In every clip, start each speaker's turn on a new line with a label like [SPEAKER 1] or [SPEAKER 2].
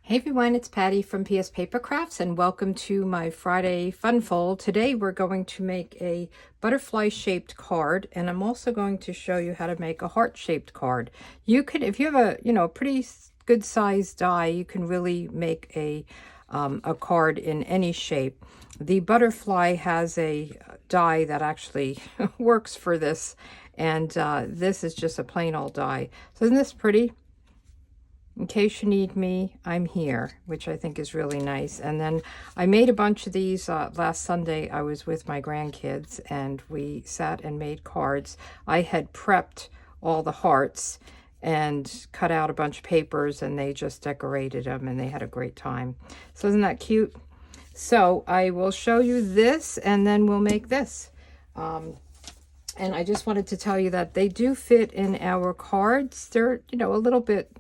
[SPEAKER 1] Hey everyone, it's Patty from pspapercrafts and welcome to my Friday fun fold. Today we're going to make a butterfly shaped card, and I'm also going to show you how to make a heart shaped card. You could, if you have a pretty good sized die, you can really make a card in any shape. The butterfly has a die that actually works for this, and this is just a plain old die. So isn't this pretty? In case you need me, I'm here, which I think is really nice. And then I made a bunch of these last Sunday. I was with my grandkids and we sat and made cards. I had prepped all the hearts and cut out a bunch of papers, and they just decorated them and they had a great time. So isn't that cute? So I will show you this and then we'll make this. And I just wanted to tell you that they do fit in our cards. They're, a little bit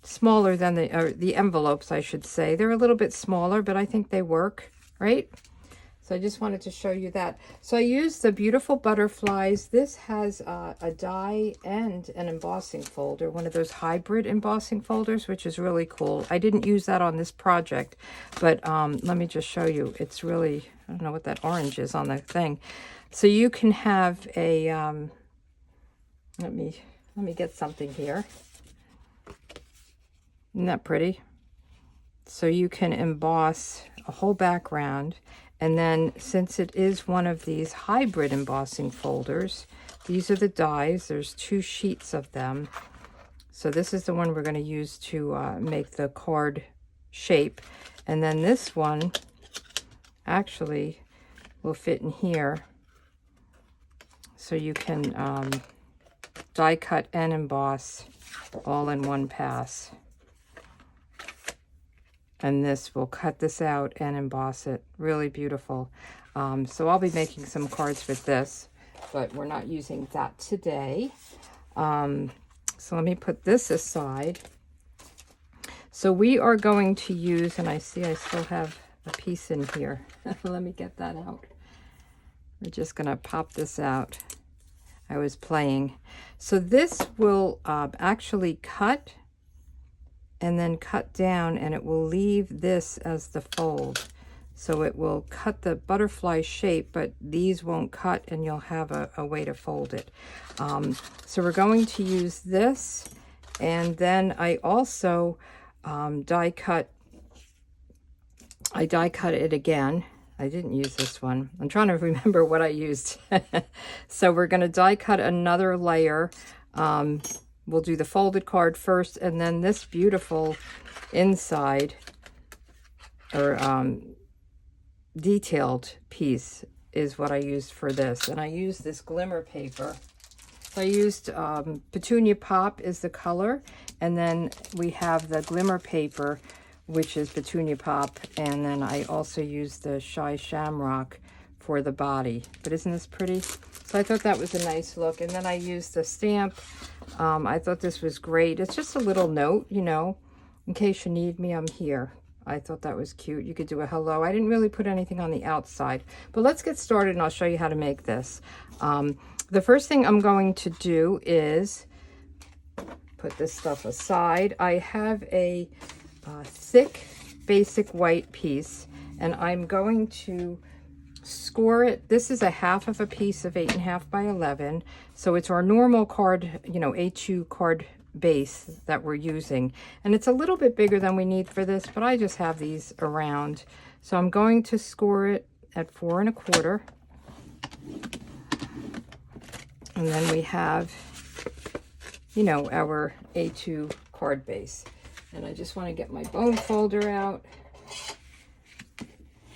[SPEAKER 1] smaller than the envelopes, I should say. They're a little bit smaller, but I think they work, right? So I just wanted to show you that. So I used the beautiful butterflies. This has a die and an embossing folder, one of those hybrid embossing folders, which is really cool. I didn't use that on this project, but let me just show you. It's really, I don't know what that orange is on the thing. So you can have a, let me get something here. Isn't that pretty? So you can emboss a whole background, and then since it is one of these hybrid embossing folders, these are the dies. There's 2 sheets of them. So this is the one we're going to use to make the card shape, and then this one actually will fit in here. So you can die cut and emboss all in one pass. And this will cut this out and emboss it. Really beautiful. So I'll be making some cards with this, but we're not using that today. So let me put this aside. So we are going to use, and I see I still have a piece in here. Let me get that out. We're just going to pop this out. I was playing. So this will actually cut and then cut down, and it will leave this as the fold. So it will cut the butterfly shape, but these won't cut, and you'll have a way to fold it. So we're going to use this, and then I also die cut it again. I didn't use this one. I'm trying to remember what I used. So we're going to die cut another layer. We'll do the folded card first, and then this beautiful inside or detailed piece is what I used for this. And I used this glimmer paper. So I used Petunia Pop is the color, and then we have the glimmer paper, which is Petunia Pop, and then I also used the Shy Shamrock for the body. But isn't this pretty? So I thought that was a nice look. And then I used the stamp. I thought this was great. It's just a little note, in case you need me, I'm here. I thought that was cute. You could do a hello. I didn't really put anything on the outside, but let's get started and I'll show you how to make this. The first thing I'm going to do is put this stuff aside. I have a thick basic white piece, and I'm going to score it. This is a half of a piece of 8.5 by 11, so it's our normal card, A2 card base that we're using, and it's a little bit bigger than we need for this, but I just have these around. So I'm going to score it at 4 1/4, and then we have our A2 card base. And I just want to get my bone folder out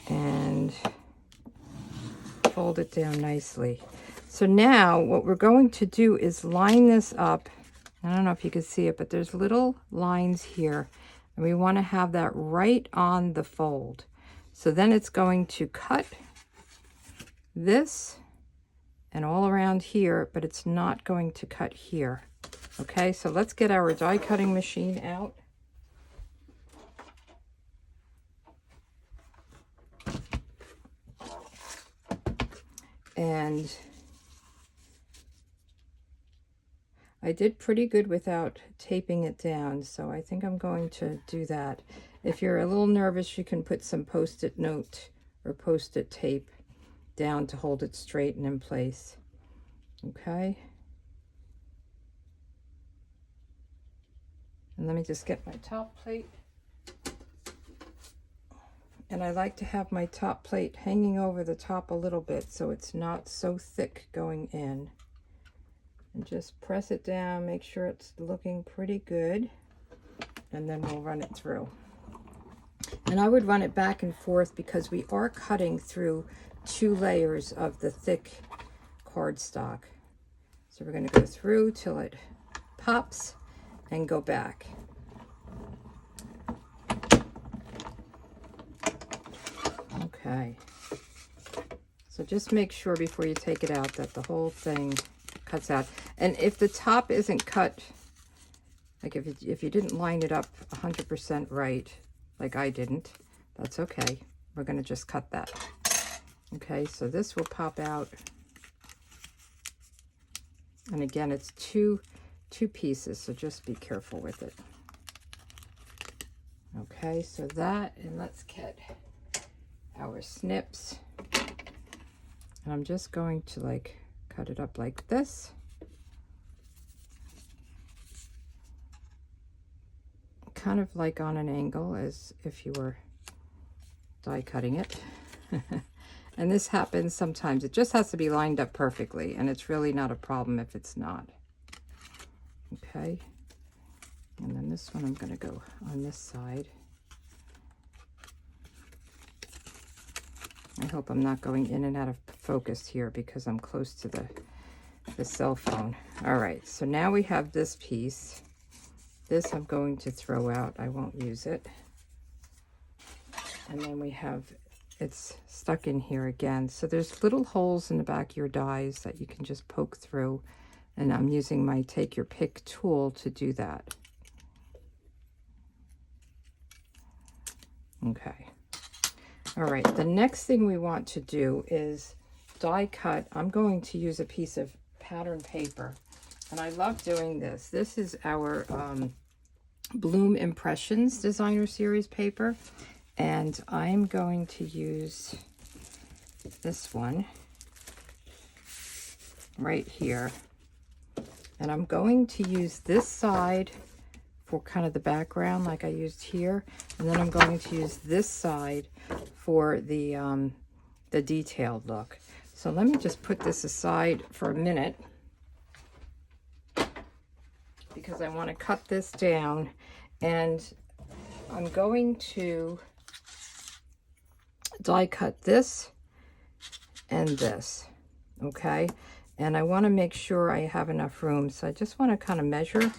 [SPEAKER 1] and fold it down nicely. So now what we're going to do is line this up. I don't know if you can see it, but there's little lines here, and we want to have that right on the fold. So then it's going to cut this and all around here, but it's not going to cut here. Okay, so let's get our die cutting machine out. And I did pretty good without taping it down, so I think I'm going to do that. If you're a little nervous, you can put some post-it note or post-it tape down to hold it straight and in place. Okay. And let me just get my top plate. And I like to have my top plate hanging over the top a little bit so it's not so thick going in. And just press it down, make sure it's looking pretty good, and then we'll run it through. And I would run it back and forth because we are cutting through 2 layers of the thick cardstock. So we're going to go through till it pops and go back. Okay, so just make sure before you take it out that the whole thing cuts out. And if the top isn't cut, like if you didn't line it up 100% right, like I didn't, that's okay. We're going to just cut that. Okay, so this will pop out. And again, it's two pieces, so just be careful with it. Okay, so that, and let's get our snips. And I'm just going to like cut it up like this. Kind of like on an angle as if you were die cutting it. And this happens sometimes. It just has to be lined up perfectly, and it's really not a problem if it's not. Okay. And then this one I'm going to go on this side. I hope I'm not going in and out of focus here because I'm close to the cell phone. All right, so now we have this piece. This I'm going to throw out. I won't use it. And then we have, it's stuck in here again. So there's little holes in the back of your dies that you can just poke through. And I'm using my Take Your Pick tool to do that. Okay. All right, the next thing we want to do is die cut. I'm going to use a piece of pattern paper, and I love doing this. This is our Bloom Impressions Designer Series paper, and I'm going to use this one right here. And I'm going to use this side for kind of the background like I used here, and then I'm going to use this side for the detailed look. So let me just put this aside for a minute because I want to cut this down, and I'm going to die cut this and this, okay? And I want to make sure I have enough room, so I just want to kind of measure.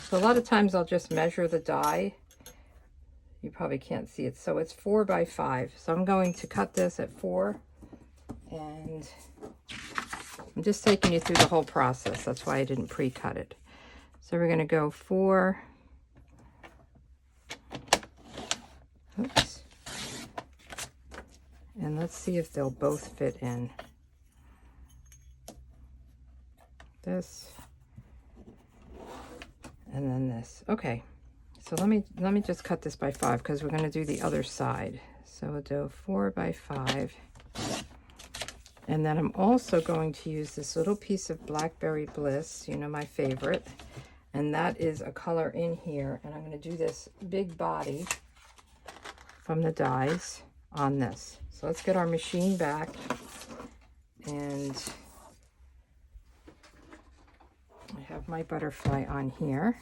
[SPEAKER 1] So a lot of times I'll just measure the die. You probably can't see it. So it's 4 by 5. So I'm going to cut this at 4. And I'm just taking you through the whole process. That's why I didn't pre-cut it. So we're going to go 4. Oops. And let's see if they'll both fit in. This. And then this. Okay. So let me just cut this by 5 because we're going to do the other side. So we'll do 4 by 5. And then I'm also going to use this little piece of Blackberry Bliss, you know, my favorite. And that is a color in here. And I'm going to do this big body from the dies on this. So let's get our machine back. And I have my butterfly on here.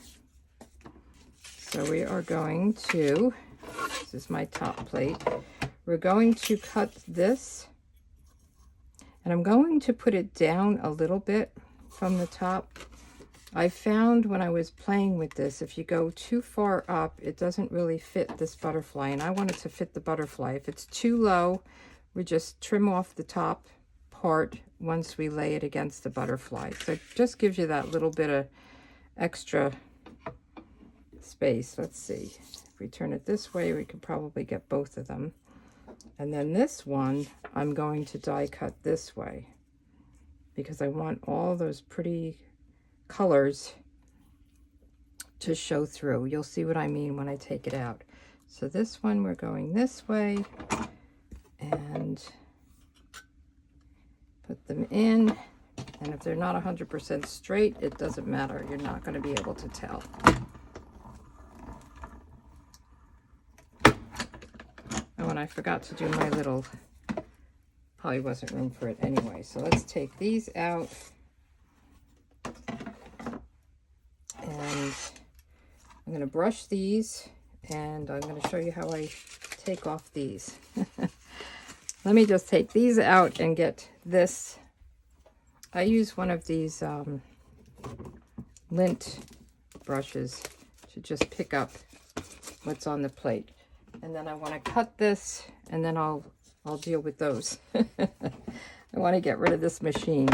[SPEAKER 1] So we are going to, this is my top plate, we're going to cut this, and I'm going to put it down a little bit from the top. I found when I was playing with this, if you go too far up, it doesn't really fit this butterfly, and I want it to fit the butterfly. If it's too low, we just trim off the top part once we lay it against the butterfly. So it just gives you that little bit of extra space. Let's see. If we turn it this way, we could probably get both of them. And then this one, I'm going to die cut this way because I want all those pretty colors to show through. You'll see what I mean when I take it out. So this one, we're going this way and put them in. And if they're not 100% straight, it doesn't matter. You're not going to be able to tell. Oh, and I forgot to do my little, probably wasn't room for it anyway. So let's take these out. And I'm going to brush these, and I'm going to show you how I take off these. Let me just take these out and get this. I use one of these lint brushes to just pick up what's on the plate. And then I want to cut this, and then I'll deal with those. I want to get rid of this machine.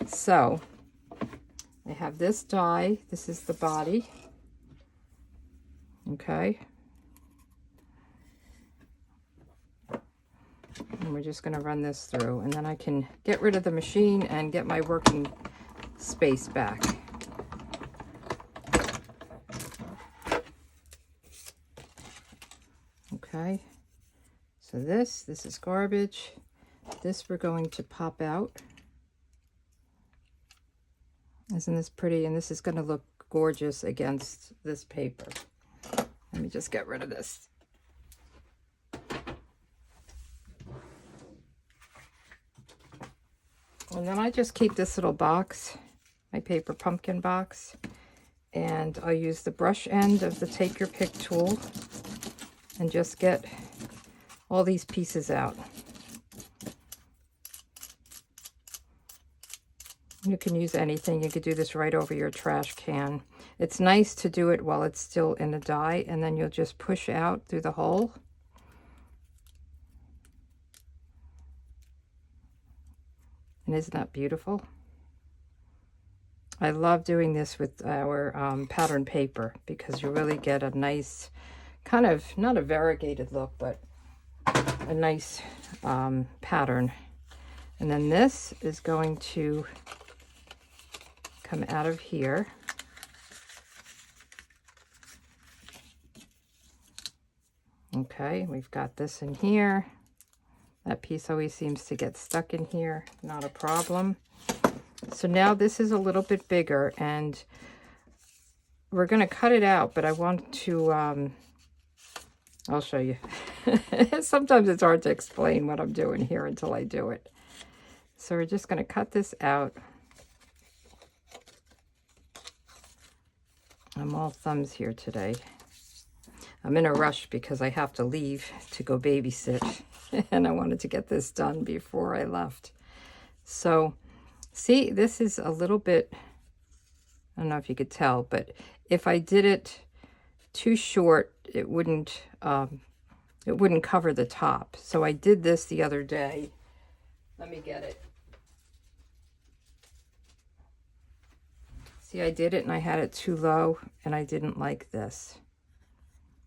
[SPEAKER 1] So I have this die. This is the body. Okay. And we're just going to run this through, and then I can get rid of the machine and get my working space back. Okay. So this is garbage. This we're going to pop out. Isn't this pretty? And this is going to look gorgeous against this paper. Let me just get rid of this. And then I just keep this little box, my paper pumpkin box, and I'll use the brush end of the Take Your Pick tool and just get all these pieces out. You can use anything. You could do this right over your trash can. It's nice to do it while it's still in the die, and then you'll just push out through the hole. And isn't that beautiful? I love doing this with our pattern paper because you really get a nice, kind of, not a variegated look, but a nice pattern. And then this is going to come out of here. Okay, we've got this in here. That piece always seems to get stuck in here, not a problem. So now this is a little bit bigger, and we're going to cut it out, but I want to, I'll show you. Sometimes it's hard to explain what I'm doing here until I do it. So we're just going to cut this out. I'm all thumbs here today. I'm in a rush because I have to leave to go babysit, and I wanted to get this done before I left. So, see, this is a little bit, I don't know if you could tell, but if I did it too short, it wouldn't cover the top. So I did this the other day. Let me get it. See, I did it and I had it too low, and I didn't like this.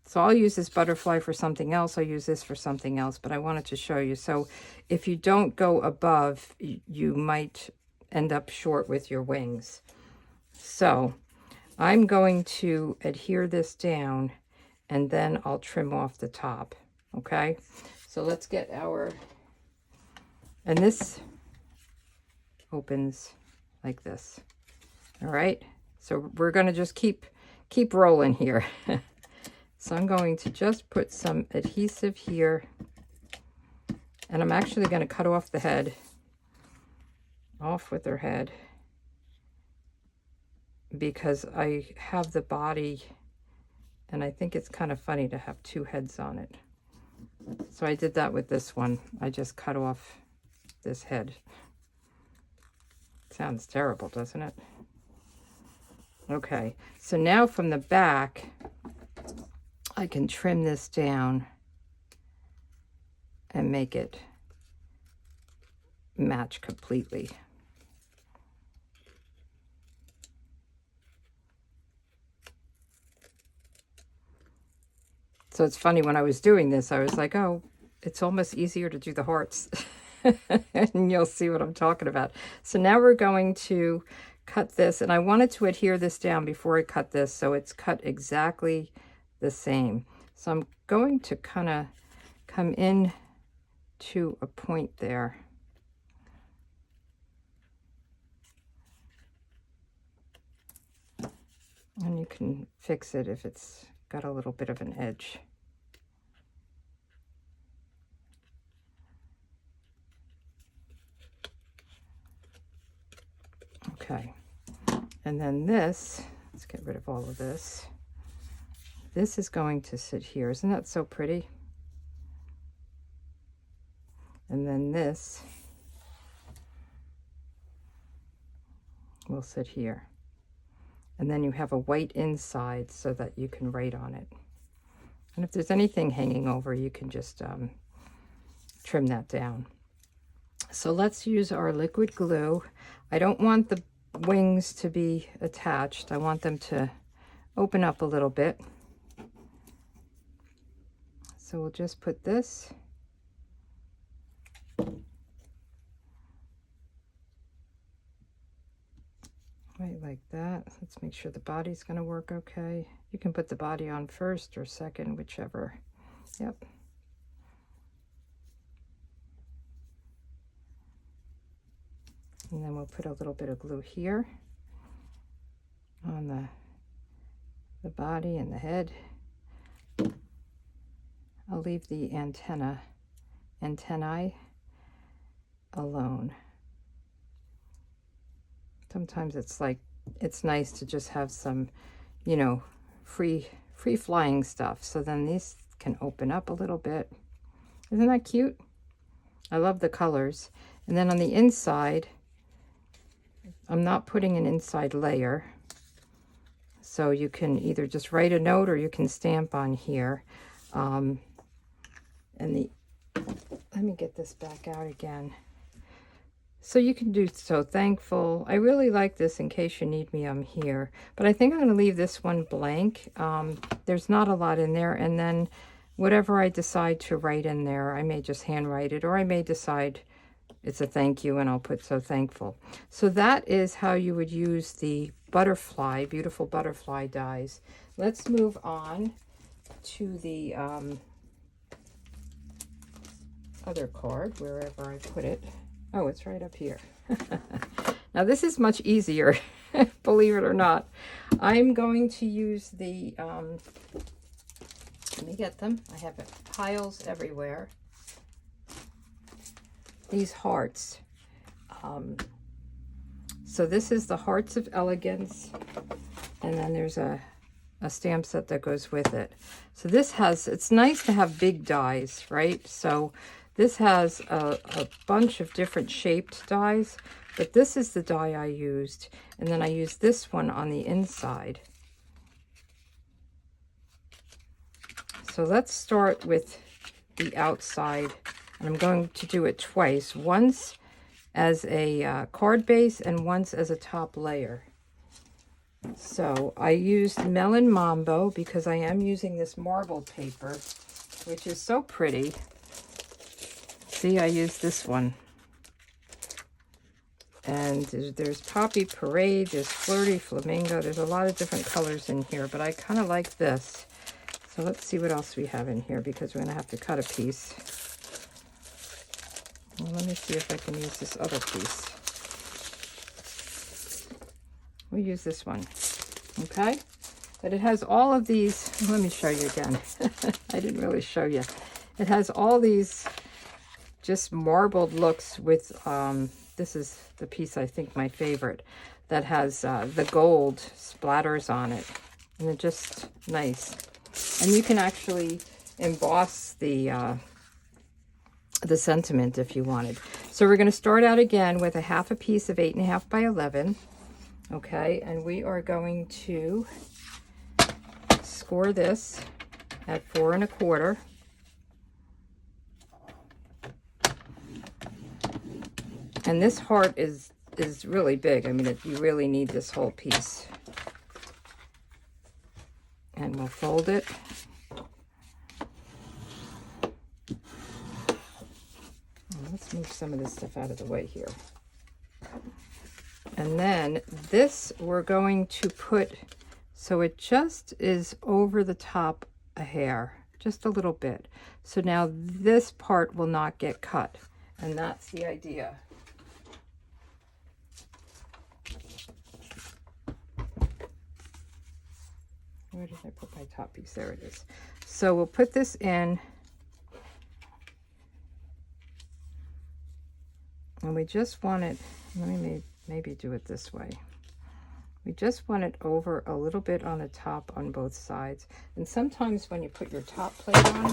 [SPEAKER 1] So I'll use this butterfly for something else. I'll use this for something else, but I wanted to show you. So if you don't go above, you might end up short with your wings. So I'm going to adhere this down, and then I'll trim off the top. Okay, so let's get our, and this opens like this. All right, so we're going to just keep rolling here. So I'm going to just put some adhesive here, and I'm actually going to cut off the head, off with her head, because I have the body, and I think it's kind of funny to have two heads on it. So I did that with this one. I just cut off this head. Sounds terrible, doesn't it? Okay, so now from the back, I can trim this down and make it match completely. So it's funny, when I was doing this, I was like, oh, it's almost easier to do the hearts. And you'll see what I'm talking about. So now we're going to cut this, and I wanted to adhere this down before I cut this, so it's cut exactly the same. So I'm going to kind of come in to a point there. And you can fix it if it's got a little bit of an edge. Okay, and then this, let's get rid of all of this. This is going to sit here. Isn't that so pretty? And then this will sit here. And then you have a white inside so that you can write on it. And if there's anything hanging over, you can just trim that down. So let's use our liquid glue. I don't want the wings to be attached. I want them to open up a little bit. So we'll just put this right like that. Let's make sure the body's going to work okay. You can put the body on first or second, whichever. Yep. And then we'll put a little bit of glue here on the body and the head. I'll leave the antennae alone. Sometimes it's nice to just have some, you know, free flying stuff. So then these can open up a little bit. Isn't that cute? I love the colors. And then on the inside, I'm not putting an inside layer. So you can either just write a note or you can stamp on here. Let me get this back out again. So you can do so thankful. I really like this. In case you need me, I'm here. But I think I'm going to leave this one blank. There's not a lot in there. And then whatever I decide to write in there, I may just handwrite it, or I may decide it's a thank you and I'll put so thankful. So that is how you would use the butterfly, beautiful butterfly dies. Let's move on to the other card, wherever I put it. Oh, it's right up here. Now this is much easier, believe it or not. I'm going to use the, let me get them. I have piles everywhere. These hearts. So this is the Hearts of Elegance, and then there's a stamp set that goes with it. So this has, it's nice to have big dies, right? So this has a bunch of different shaped dies, but this is the die I used. And then I used this one on the inside. So let's start with the outside. And I'm going to do it twice. Once as a card base and once as a top layer. So I used Melon Mambo because I am using this marbled paper, which is so pretty. See, I used this one. And there's Poppy Parade, there's Flirty Flamingo, there's a lot of different colors in here, but I kind of like this. So let's see what else we have in here, because we're going to have to cut a piece. Well, let me see if I can use this other piece. We'll use this one, okay? But it has all of these, let me show you again. I didn't really show you. It has all these just marbled looks with, this is the piece I think my favorite, that has the gold splatters on it. And they're just nice. And you can actually emboss the sentiment if you wanted. So we're going to start out again with a half a piece of 8.5 by 11. Okay, and we are going to score this at 4 1/4. And this heart is really big. I mean, you really need this whole piece. And we'll fold it. Let's move some of this stuff out of the way here. And then this we're going to put, so it just is over the top a hair, just a little bit. So now this part will not get cut, and that's the idea. Where did I put my top piece? There it is. So we'll put this in, and we just want it, let me maybe do it this way. We just want it over a little bit on the top on both sides. And sometimes when you put your top plate on,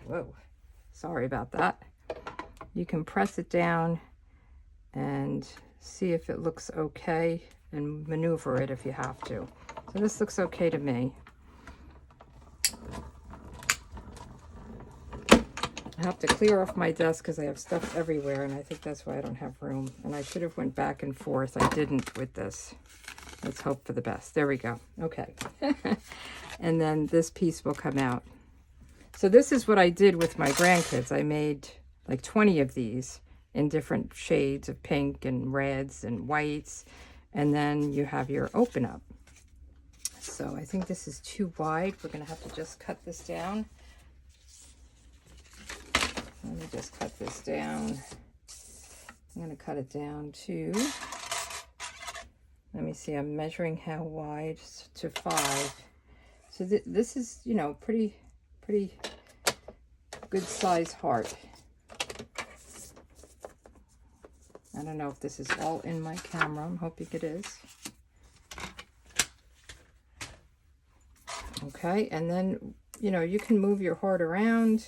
[SPEAKER 1] whoa, sorry about that, you can press it down and see if it looks okay and maneuver it if you have to. So this looks okay to me. I have to clear off my desk because I have stuff everywhere, and I think that's why I don't have room. And I should have went back and forth. I didn't with this. Let's hope for the best. There we go. Okay. And then this piece will come out. So this is what I did with my grandkids. I made like 20 of these in different shades of pink and reds and whites. And then you have your open up. So I think this is too wide. We're going to have to just cut this down. Let me just cut this down. I'm going to cut it down to, let me see, I'm measuring how wide, to 5. So this is, you know, pretty good size heart. I don't know if this is all in my camera. I'm hoping it is. Okay, and then, you know, you can move your heart around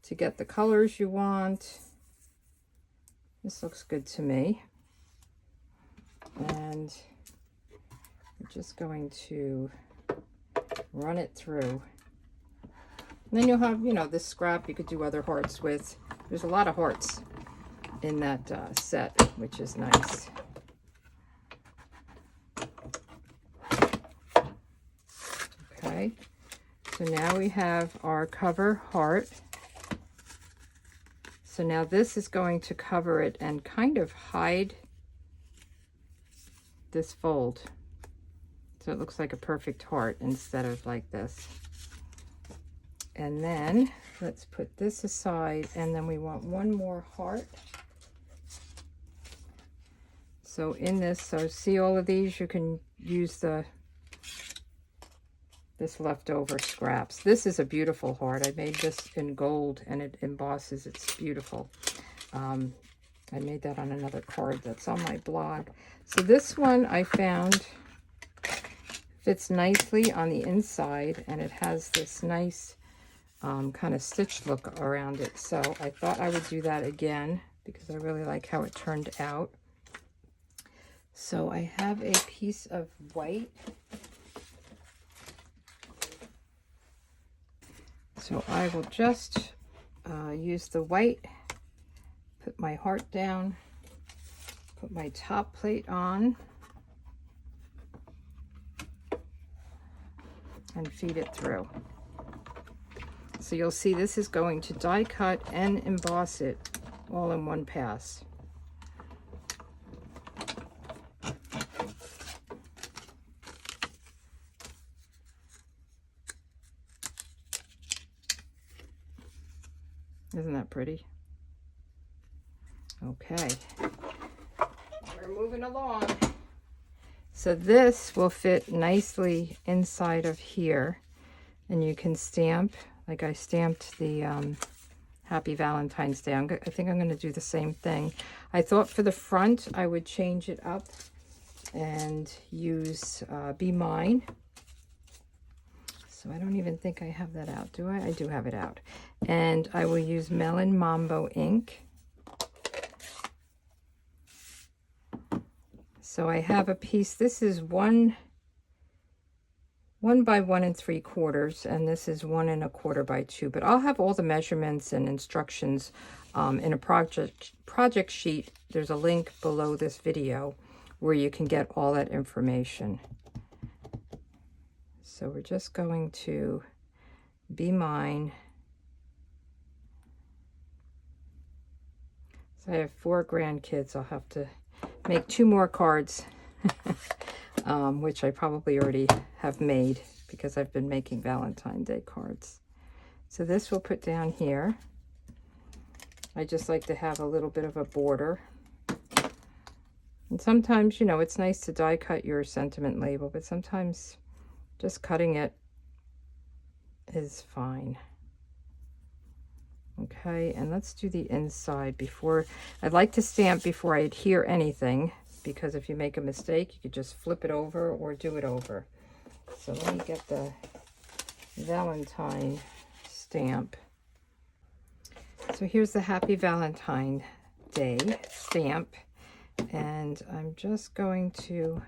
[SPEAKER 1] to get the colors you want. This looks good to me. And we're just going to run it through. And then you'll have, you know, this scrap you could do other hearts with. There's a lot of hearts in that set, which is nice. Okay, so now we have our cover heart. So now this is going to cover it and kind of hide this fold. So it looks like a perfect heart instead of like this. And then let's put this aside, and then we want one more heart. So in this, so see all of these, you can use this leftover scraps. This is a beautiful heart. I made this in gold and it embosses. It's beautiful. I made that on another card that's on my blog. So this one I found fits nicely on the inside, and it has this nice kind of stitch look around it. So I thought I would do that again because I really like how it turned out. So I have a piece of white. So I will just use the white, put my heart down, put my top plate on, and feed it through. So you'll see this is going to die cut and emboss it all in one pass. Isn't that pretty? Okay, we're moving along. So this will fit nicely inside of here, and you can stamp, like I stamped the Happy Valentine's Day. I think I'm going to do the same thing. I thought for the front I would change it up and use Be Mine. So I don't even think I have that out, do I? I do have it out. And I will use Melon Mambo ink. So I have a piece, this is 1 by 1 3/4, and this is 1 1/4 by 2. But I'll have all the measurements and instructions in a project sheet. There's a link below this video where you can get all that information. So we're just going to Be Mine. So I have 4 grandkids. I'll have to make 2 more cards, which I probably already have made because I've been making Valentine's Day cards. So this we'll put down here. I just like to have a little bit of a border. And sometimes, you know, it's nice to die cut your sentiment label, but sometimes just cutting it is fine. Okay, and let's do the inside before. I'd like to stamp before I adhere anything, because if you make a mistake, you could just flip it over or do it over. So let me get the Valentine stamp. So here's the Happy Valentine Day stamp, and I'm just going to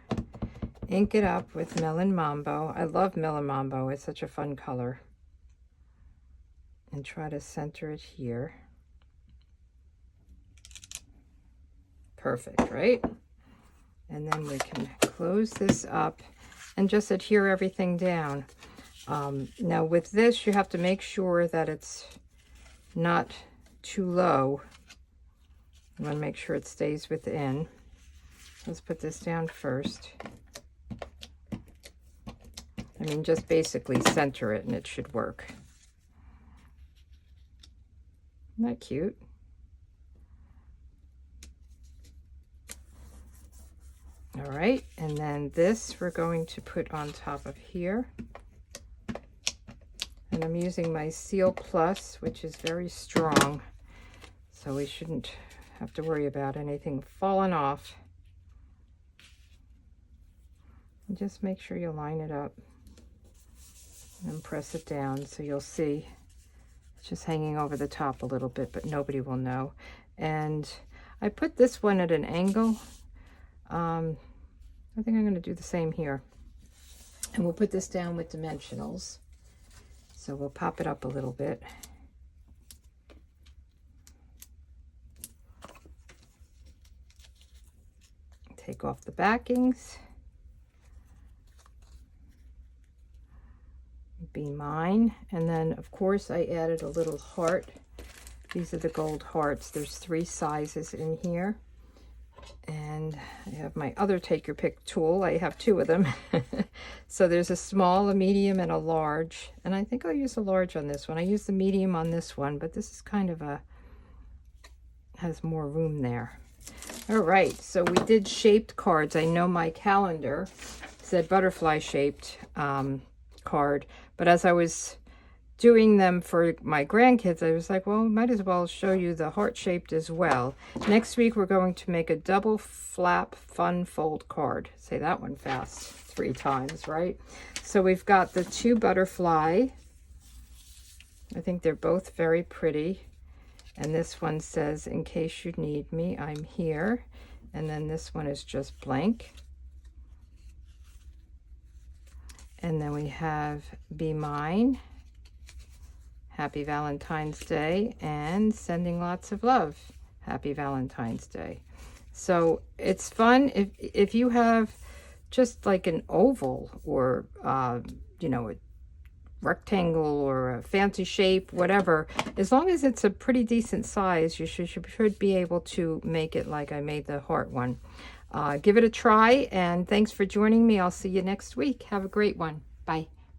[SPEAKER 1] ink it up with Melon Mambo. I love Melon Mambo, it's such a fun color. And try to center it here. Perfect, right? And then we can close this up and just adhere everything down. Now with this, you have to make sure that it's not too low. You want to make sure it stays within. Let's put this down first. I mean, just basically center it and it should work. Isn't that cute? All right, and then this we're going to put on top of here. And I'm using my Seal Plus, which is very strong, so we shouldn't have to worry about anything falling off. And just make sure you line it up and press it down so you'll see. Just hanging over the top a little bit, but nobody will know. And I put this one at an angle. I think I'm going to do the same here. And we'll put this down with dimensionals. So we'll pop it up a little bit. Take off the backings. Be mine. And then of course I added a little heart. These are the gold hearts. There's 3 sizes in here, and I have my other take your pick tool. I have 2 of them. So there's a small, a medium, and a large, and I think I'll use a large on this one. I use the medium on this one, but this is kind of has more room there. All right, so we did shaped cards. I know my calendar said butterfly shaped card, but as I was doing them for my grandkids, I was like, well, might as well show you the heart-shaped as well. Next week, we're going to make a double flap fun fold card. Say that one fast 3 times, right? So we've got the 2 butterfly. I think they're both very pretty. And this one says, in case you need me, I'm here. And then this one is just blank. And then we have Be Mine, Happy Valentine's Day, and Sending Lots of Love, Happy Valentine's Day. So it's fun if you have just like an oval or, you know, a rectangle or a fancy shape, whatever, as long as it's a pretty decent size, you should be able to make it like I made the heart one. Give it a try, and thanks for joining me. I'll see you next week. Have a great one. Bye.